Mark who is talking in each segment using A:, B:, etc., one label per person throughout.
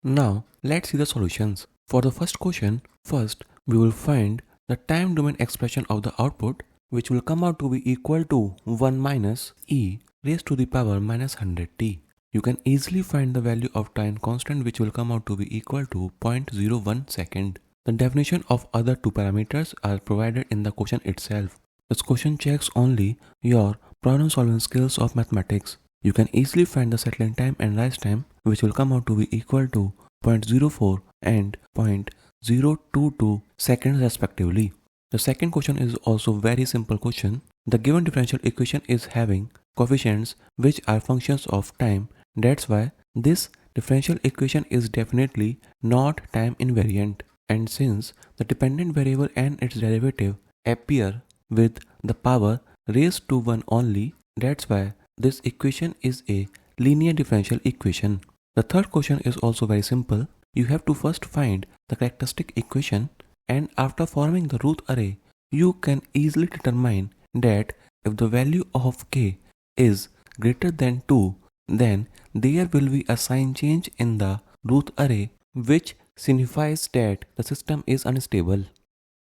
A: Now let's see the solutions. For the first question, first we will find the time domain expression of the output, which will come out to be equal to 1 minus e raised to the power minus 100t. You can easily find the value of time constant, which will come out to be equal to 0.01 second. The definition of other two parameters are provided in the question itself. This question checks only your problem solving skills of mathematics. You can easily find the settling time and rise time, which will come out to be equal to 0.04 and 0.022 seconds respectively. The second question is also very simple question. The given differential equation is having coefficients which are functions of time. That's why this differential equation is definitely not time invariant. And since the dependent variable and its derivative appear with the power raised to 1 only, that's why this equation is a linear differential equation. The third question is also very simple. You have to first find the characteristic equation, and after forming the root array, you can easily determine that if the value of k is greater than 2, then there will be a sign change in the root array, which signifies that the system is unstable.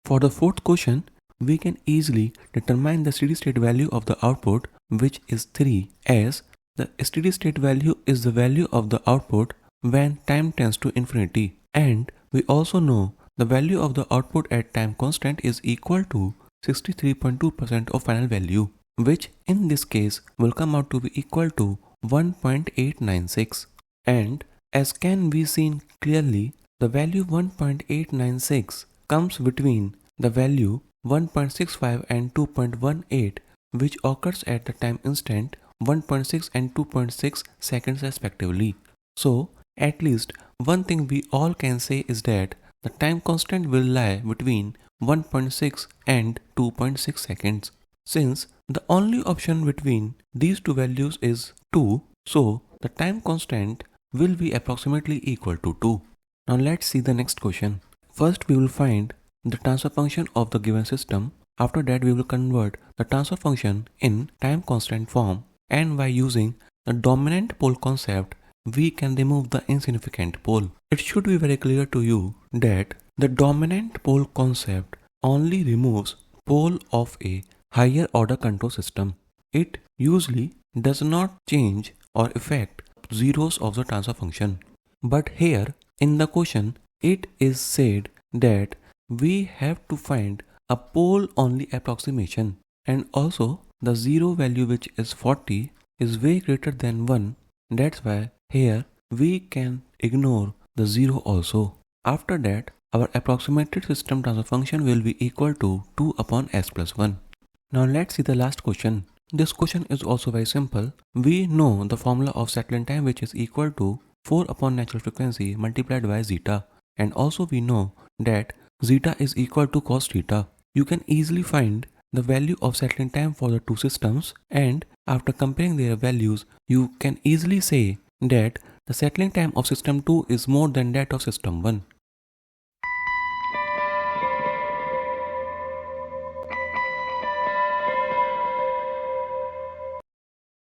A: For the fourth question, we can easily determine the steady state value of the output, which is 3, as the steady state value is the value of the output when time tends to infinity. And we also know the value of the output at time constant is equal to 63.2% of final value, which in this case will come out to be equal to 1.896. And as can be seen clearly, the value 1.896 comes between the value 1.65 and 2.18, which occurs at the time instant 1.6 and 2.6 seconds respectively. So at least one thing we all can say is that the time constant will lie between 1.6 and 2.6 seconds. Since the only option between these two values is 2, so the time constant will be approximately equal to 2. Now let's see the next question. First we will find the transfer function of the given system. After that we will convert the transfer function in time constant form, and by using the dominant pole concept, we can remove the insignificant pole. It should be very clear to you that the dominant pole concept only removes pole of a higher order control system. It usually does not change or affect zeros of the transfer function. But here in the question, it is said that we have to find a pole only approximation, and also the zero value, which is 40, is way greater than 1. That's why here we can ignore the 0 also. After that, our approximated system transfer function will be equal to 2 upon s plus 1. Now let's see the last question. This question is also very simple. We know the formula of settling time, which is equal to 4 upon natural frequency multiplied by zeta, and also we know that zeta is equal to cos theta. You can easily find the value of settling time for the two systems, and after comparing their values, you can easily say that the settling time of system 2 is more than that of system 1.